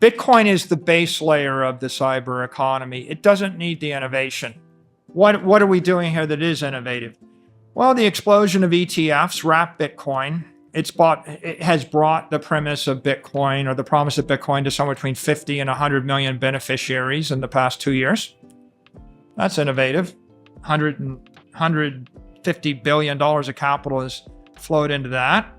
Bitcoin is the base layer of the cyber economy. It doesn't need the innovation. What are we doing here that is innovative? Well, the explosion of ETFs wrap Bitcoin. It has brought the premise of Bitcoin, or the promise of Bitcoin, to somewhere between 50 and 100 million beneficiaries in the past 2 years. That's innovative. $150 billion of capital has flowed into that.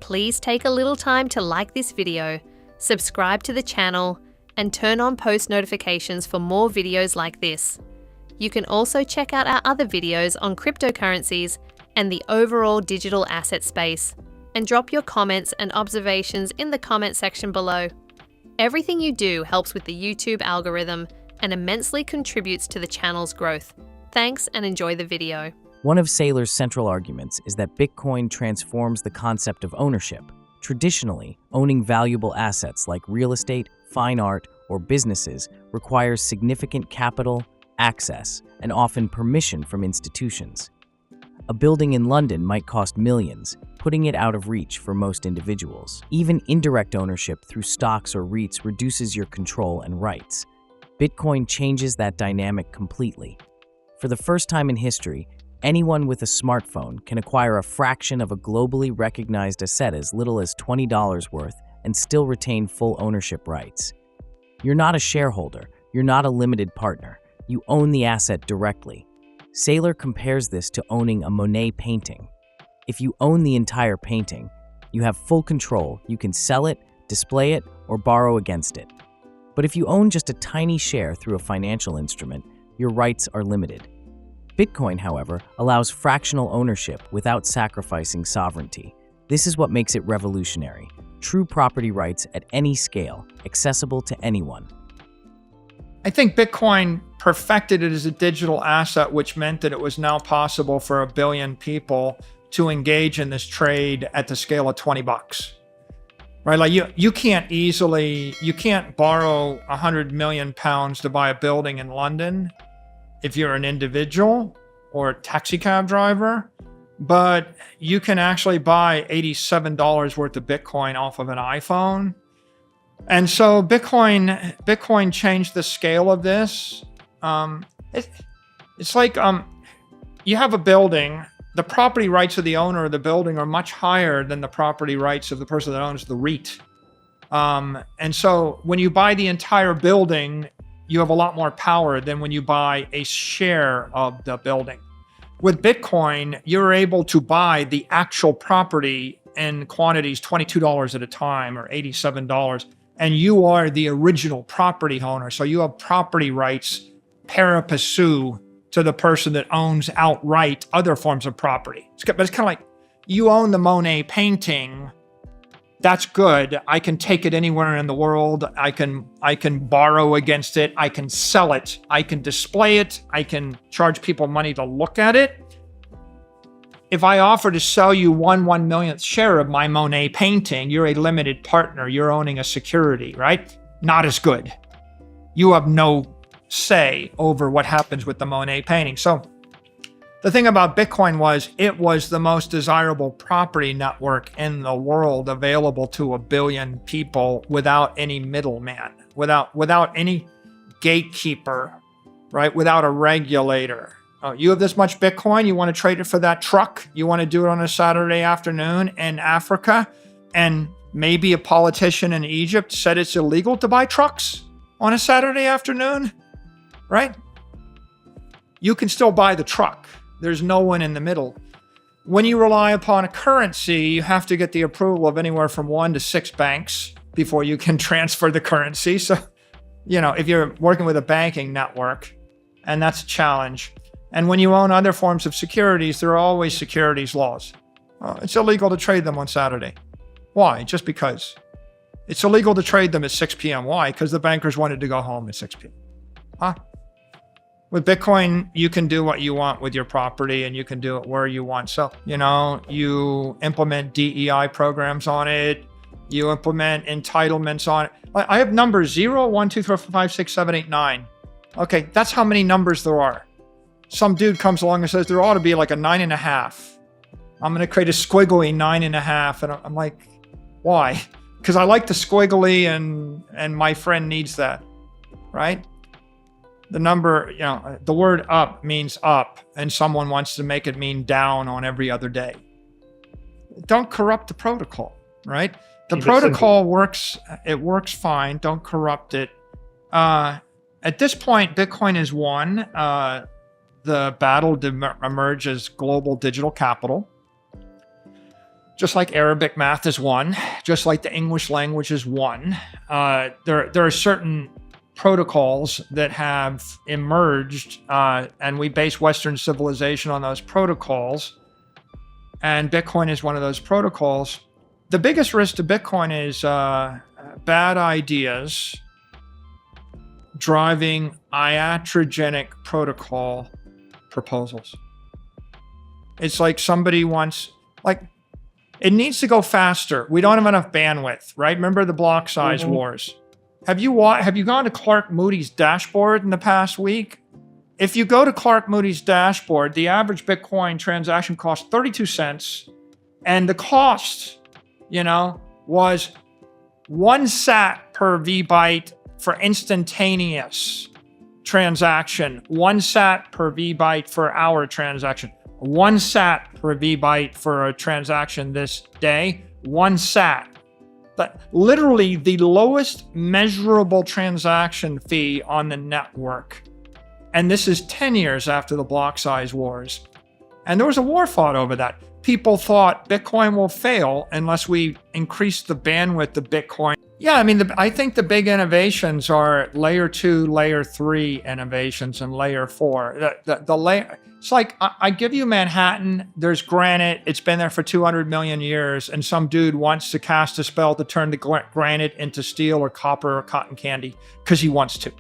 Please take a little time to like this video, subscribe to the channel, and turn on post notifications for more videos like this. You can also check out our other videos on cryptocurrencies and the overall digital asset space, and drop your comments and observations in the comment section below. Everything you do helps with the YouTube algorithm and immensely contributes to the channel's growth. Thanks, and enjoy the video. One of Saylor's central arguments is that Bitcoin transforms the concept of ownership. Traditionally, owning valuable assets like real estate, fine art, or businesses requires significant capital, access, and often permission from institutions. A building in London might cost millions, putting it out of reach for most individuals. Even indirect ownership through stocks or REITs reduces your control and rights. Bitcoin changes that dynamic completely. For the first time in history, anyone with a smartphone can acquire a fraction of a globally recognized asset as little as $20 worth and still retain full ownership rights. You're not a shareholder, you're not a limited partner, you own the asset directly. Saylor compares this to owning a Monet painting. If you own the entire painting, you have full control. You can sell it, display it, or borrow against it. But if you own just a tiny share through a financial instrument, your rights are limited. Bitcoin, however, allows fractional ownership without sacrificing sovereignty. This is what makes it revolutionary. True property rights at any scale, accessible to anyone. I think Bitcoin perfected it as a digital asset, which meant that it was now possible for 1 billion people to engage in this trade at the scale of $20. Right? Like you can't borrow 100 million pounds to buy a building in London if you're an individual or a taxi cab driver, but you can actually buy $87 worth of Bitcoin off of an iPhone. And so Bitcoin changed the scale of this. It's like you have a building. The property rights of the owner of the building are much higher than the property rights of the person that owns the REIT. And so when you buy the entire building, you have a lot more power than when you buy a share of the building. With Bitcoin, you're able to buy the actual property in quantities $22 at a time or $87. And you are the original property owner. So you have property rights pari passu to the person that owns outright other forms of property. But it's kind of like, you own the Monet painting. That's good. I can take it anywhere in the world. I can borrow against it. I can sell it. I can display it. I can charge people money to look at it. If I offer to sell you 1/1,000,000th share of my Monet painting, you're a limited partner. You're owning a security, right? Not as good. You have no say over what happens with the Monet painting. So the thing about Bitcoin was it was the most desirable property network in the world, available to 1 billion people without any middleman, without any gatekeeper, right? Without a regulator. Oh, you have this much Bitcoin, you want to trade it for that truck, you want to do it on a Saturday afternoon in Africa, and maybe a politician in Egypt said it's illegal to buy trucks on a Saturday afternoon, right? You can still buy the truck. There's no one in the middle. When you rely upon a currency, you have to get the approval of anywhere from 1 to 6 banks before you can transfer the currency. So, if you're working with a banking network, and that's a challenge. And when you own other forms of securities, there are always securities laws. It's illegal to trade them on Saturday. Why? Just because. It's illegal to trade them at 6 p.m. Why? Because the bankers wanted to go home at 6 p.m. Huh? With Bitcoin, you can do what you want with your property and you can do it where you want. So, you implement DEI programs on it. You implement entitlements on it. I have numbers 0, 1, 2, 3, 4, 5, 6, 7, 8, 9. Okay, that's how many numbers there are. Some dude comes along and says there ought to be like a 9.5. I'm going to create a squiggly 9.5. And I'm like, why? because I like the squiggly and my friend needs that, right? The number, the word up means up, and someone wants to make it mean down on every other day. Don't corrupt the protocol, right? The protocol works, it works fine. Don't corrupt it. At this point, Bitcoin has won the battle to emerge as global digital capital. Just like Arabic math has won, just like the English language has won. There are certain protocols that have emerged, and we base Western civilization on those protocols. And Bitcoin is one of those protocols. The biggest risk to Bitcoin is bad ideas driving iatrogenic protocol proposals. It's like somebody wants, it needs to go faster. We don't have enough bandwidth, right? Remember the block size wars. Have you gone to Clark Moody's dashboard in the past week? If you go to Clark Moody's dashboard, the average Bitcoin transaction cost 32 cents, and the cost, was 1 sat per VByte for instantaneous transaction, 1 sat per VByte for hour transaction, 1 sat per VByte for a transaction this day, 1 sat. But literally the lowest measurable transaction fee on the network. And this is 10 years after the block size wars. And there was a war fought over that. People thought Bitcoin will fail unless we increase the bandwidth of Bitcoin. Yeah, I think the big innovations are layer 2, layer 3 innovations, and layer 4. The layer, it's like, I give you Manhattan, there's granite, it's been there for 200 million years, and some dude wants to cast a spell to turn the granite into steel or copper or cotton candy because he wants to.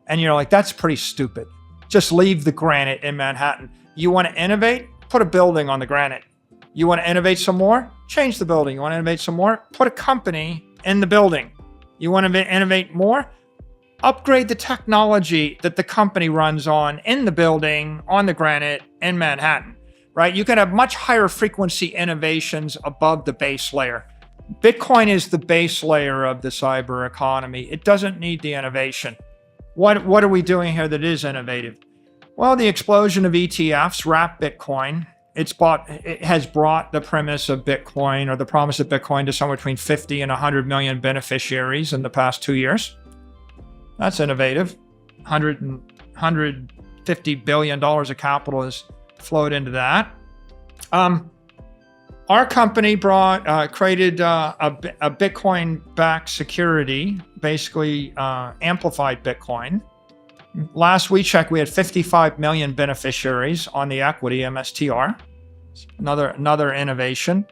And you're like, that's pretty stupid. Just leave the granite in Manhattan. You want to innovate? Put a building on the granite. You want to innovate some more? Change the building. You want to innovate some more? Put a company in the building. You want to innovate more? Upgrade the technology that the company runs on in the building, on the granite, in Manhattan, right? You can have much higher frequency innovations above the base layer. Bitcoin is the base layer of the cyber economy. It doesn't need the innovation. What are we doing here that is innovative? Well, the explosion of ETFs wrap Bitcoin. It has brought the premise of Bitcoin, or the promise of Bitcoin, to somewhere between 50 and 100 million beneficiaries in the past 2 years. That's innovative. $150 billion of capital has flowed into that. Our company created a Bitcoin-backed security, basically amplified Bitcoin. Last we checked, we had 55 million beneficiaries on the equity MSTR. Another innovation.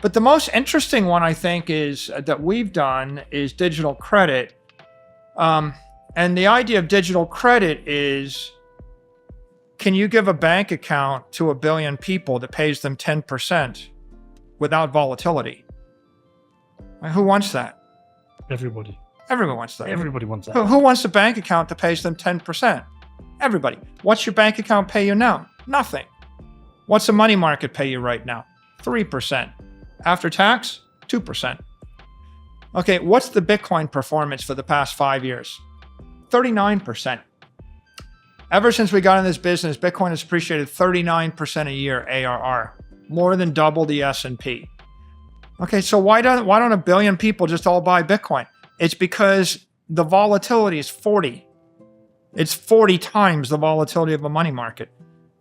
But the most interesting one, I think, is that we've done is digital credit. And the idea of digital credit is, can you give a bank account to 1 billion people that pays them 10% without volatility? Who wants that? Everybody. Everyone wants that. Everybody wants that. Who wants a bank account that pays them 10%? Everybody. What's your bank account pay you now? Nothing. What's the money market pay you right now? 3%. After tax, 2%. Okay, what's the Bitcoin performance for the past 5 years? 39%. Ever since we got in this business, Bitcoin has appreciated 39% a year ARR, more than double the S&P. Okay, so why don't 1 billion people just all buy Bitcoin? It's because the volatility is 40. It's 40 times the volatility of a money market.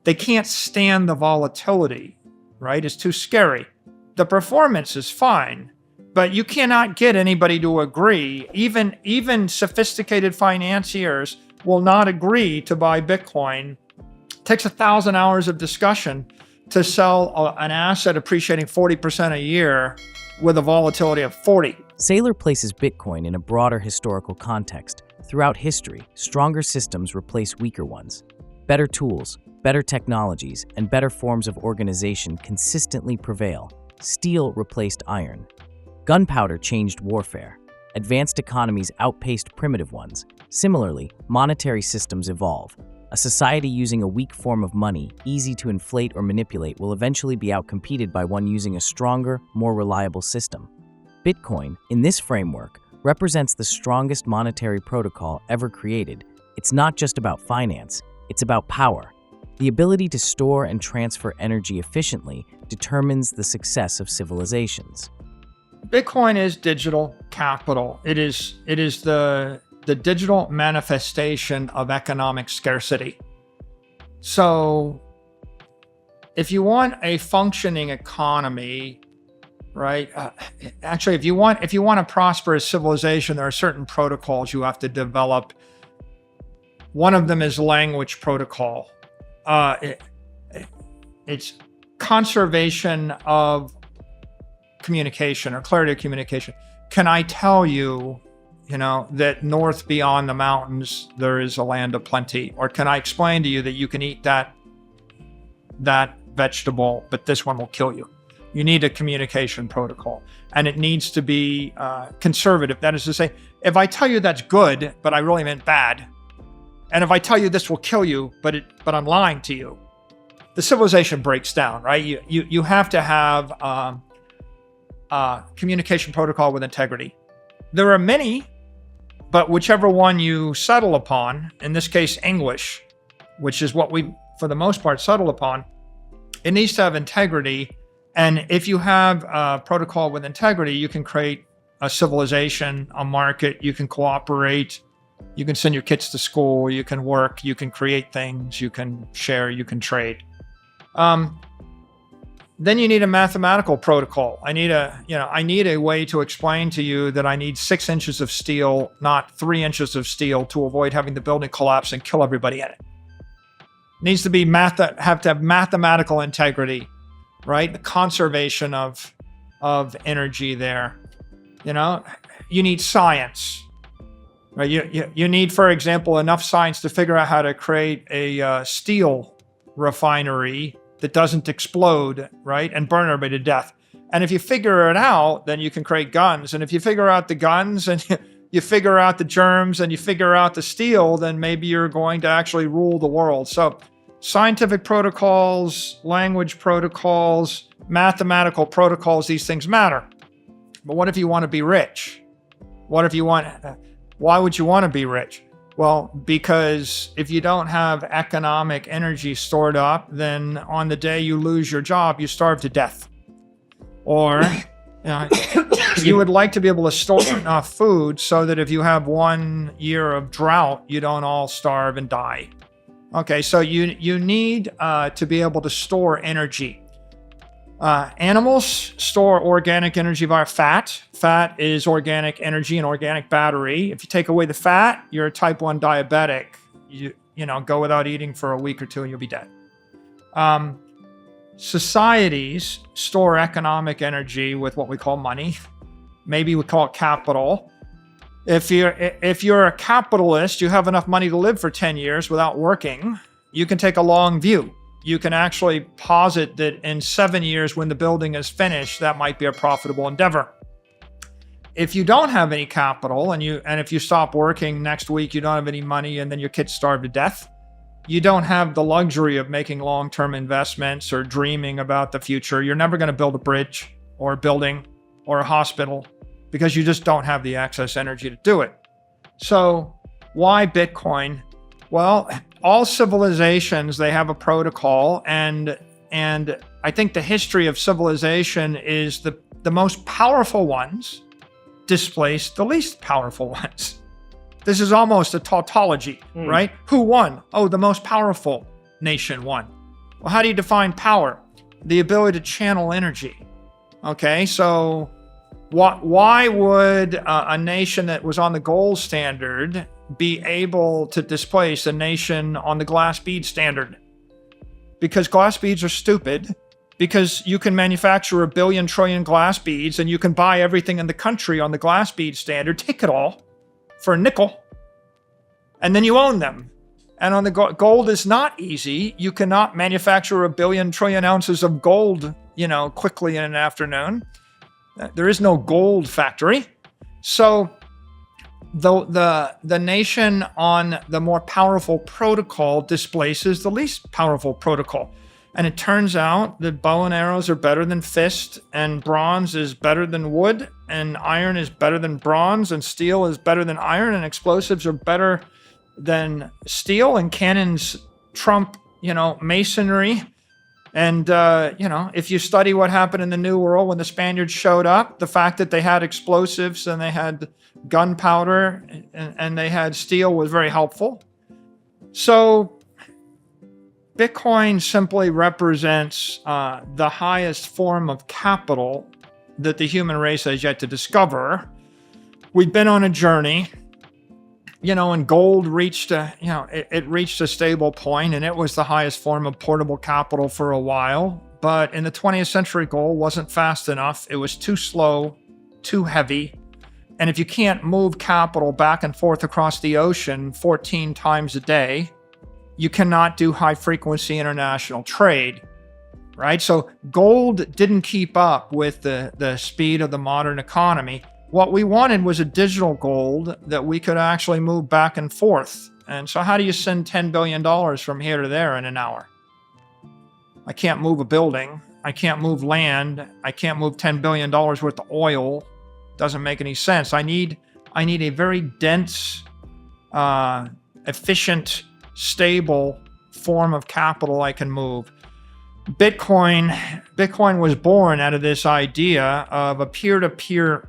They can't stand the volatility, right? It's too scary. The performance is fine, but you cannot get anybody to agree. Even sophisticated financiers will not agree to buy Bitcoin. It takes 1,000 hours of discussion to sell an asset appreciating 40% a year with a volatility of 40. Saylor places Bitcoin in a broader historical context. Throughout history, stronger systems replace weaker ones. Better tools, better technologies, and better forms of organization consistently prevail. Steel replaced iron. Gunpowder changed warfare. Advanced economies outpaced primitive ones. Similarly, monetary systems evolve. A society using a weak form of money, easy to inflate or manipulate, will eventually be outcompeted by one using a stronger, more reliable system. Bitcoin, in this framework, represents the strongest monetary protocol ever created. It's not just about finance, it's about power. The ability to store and transfer energy efficiently determines the success of civilizations. Bitcoin is digital capital. It is the digital manifestation of economic scarcity. So if you want a functioning economy, right? Actually, if you want a prosperous civilization, there are certain protocols you have to develop. One of them is language protocol. It's conservation of communication or clarity of communication. Can I tell you, that north beyond the mountains, there is a land of plenty? Or can I explain to you that you can eat that vegetable, but this one will kill you? You need a communication protocol, and it needs to be conservative. That is to say, if I tell you that's good, but I really meant bad, and if I tell you this will kill you, but I'm lying to you, the civilization breaks down, right? You have to have communication protocol with integrity. There are many, but whichever one you settle upon, in this case, English, which is what we, for the most part, settle upon, it needs to have integrity. And if you have a protocol with integrity, you can create a civilization, a market, you can cooperate, you can send your kids to school, you can work, you can create things, you can share, you can trade. Then you need a mathematical protocol. I need a way to explain to you that I need 6 inches of steel, not 3 inches of steel, to avoid having the building collapse and kill everybody in it. It needs to be have to have mathematical integrity, right? The conservation of energy there. You need science, right? You need, for example, enough science to figure out how to create a steel refinery that doesn't explode, right, and burn everybody to death. And if you figure it out, then you can create guns. And if you figure out the guns and you figure out the germs and you figure out the steel, then maybe you're going to actually rule the world. So scientific protocols, language protocols, mathematical protocols, these things matter. But what if you want to be rich? Why would you want to be rich? Well, because if you don't have economic energy stored up, then on the day you lose your job, you starve to death. Or you would like to be able to store enough food so that if you have 1 year of drought, you don't all starve and die. Okay, so you need to be able to store energy. Animals store organic energy via fat. Fat is organic energy and organic battery. If you take away the fat, you're a type 1 diabetic. You go without eating for a week or two and you'll be dead. Societies store economic energy with what we call money. Maybe we call it capital. If you're a capitalist, you have enough money to live for 10 years without working. You can take a long view. You can actually posit that in 7 years, when the building is finished, that might be a profitable endeavor. If you don't have any capital and if you stop working next week, you don't have any money, and then your kids starve to death, you don't have the luxury of making long-term investments or dreaming about the future. You're never going to build a bridge or a building or a hospital because you just don't have the excess energy to do it. So why Bitcoin? Well, all civilizations, they have a protocol, and I think the history of civilization is the most powerful ones displace the least powerful ones. This is almost a tautology, right? Who won? Oh, the most powerful nation won. Well, how do you define power? The ability to channel energy. Okay, so why would a nation that was on the gold standard be able to displace a nation on the glass bead standard? Because glass beads are stupid, because you can manufacture 1 billion trillion glass beads and you can buy everything in the country on the glass bead standard, take it all for a nickel, and then you own them. And on the gold is not easy. You cannot manufacture 1 billion trillion ounces of gold, quickly in an afternoon. There is no gold factory. So the nation on the more powerful protocol displaces the least powerful protocol. And it turns out that bow and arrows are better than fists, and bronze is better than wood, and iron is better than bronze, and steel is better than iron, and explosives are better than steel, and cannons trump, masonry. And, if you study what happened in the New World when the Spaniards showed up, the fact that they had explosives and they had gunpowder and they had steel was very helpful. So Bitcoin simply represents the highest form of capital that the human race has yet to discover. We've been on a journey, and gold reached it reached a stable point, and it was the highest form of portable capital for a while. But in the 20th century, gold wasn't fast enough. It was too slow, too heavy. And if you can't move capital back and forth across the ocean 14 times a day, you cannot do high-frequency international trade, right? So gold didn't keep up with the speed of the modern economy. What we wanted was a digital gold that we could actually move back and forth. And so how do you send $10 billion from here to there in an hour? I can't move a building. I can't move land. I can't move $10 billion worth of oil. Doesn't make any sense. I need a very dense, efficient, stable form of capital I can move. Bitcoin was born out of this idea of a peer-to-peer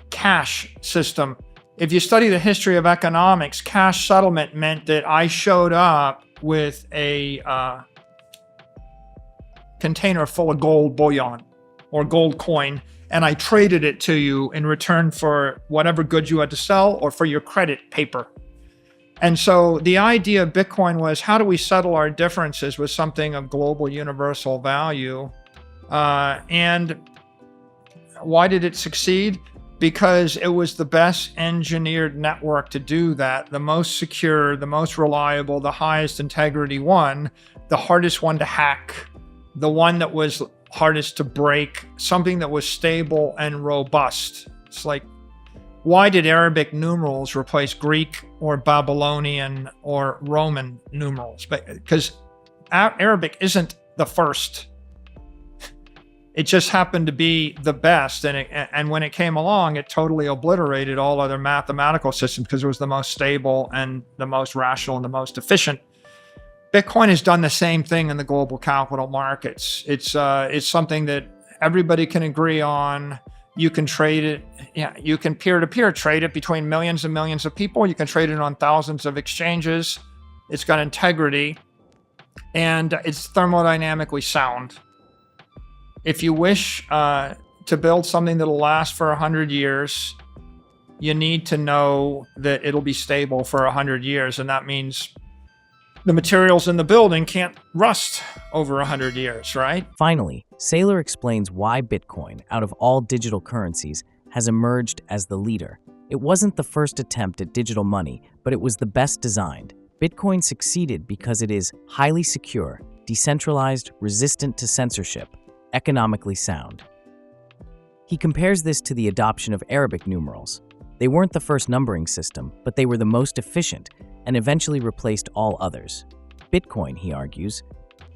cash system. If you study the history of economics, cash settlement meant that I showed up with a container full of gold bullion or gold coin, and I traded it to you in return for whatever goods you had to sell or for your credit paper. And so the idea of Bitcoin was, how do we settle our differences with something of global universal value? And why did it succeed? Because it was the best engineered network to do that, the most secure, the most reliable, the highest integrity one, the hardest one to hack, the one that was hardest to break, something that was stable and robust. It's like, why did Arabic numerals replace Greek or Babylonian or Roman numerals? Because Arabic isn't the first. It just happened to be the best, and when it came along, it totally obliterated all other mathematical systems because it was the most stable and the most rational and the most efficient. Bitcoin has done the same thing in the global capital markets. It's something that everybody can agree on. You can trade it. Yeah, you can peer-to-peer trade it between millions and millions of people. You can trade it on thousands of exchanges. It's got integrity, and it's thermodynamically sound. If you wish to build something that'll last for 100 years, you need to know that it'll be stable for 100 years. And that means the materials in the building can't rust over 100 years, right? Finally, Saylor explains why Bitcoin, out of all digital currencies, has emerged as the leader. It wasn't the first attempt at digital money, but it was the best designed. Bitcoin succeeded because it is highly secure, decentralized, resistant to censorship, economically sound. He compares this to the adoption of Arabic numerals. They weren't the first numbering system, but they were the most efficient and eventually replaced all others. Bitcoin, he argues,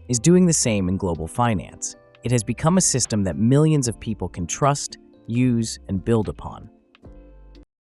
is doing the same in global finance. It has become a system that millions of people can trust, use, and build upon.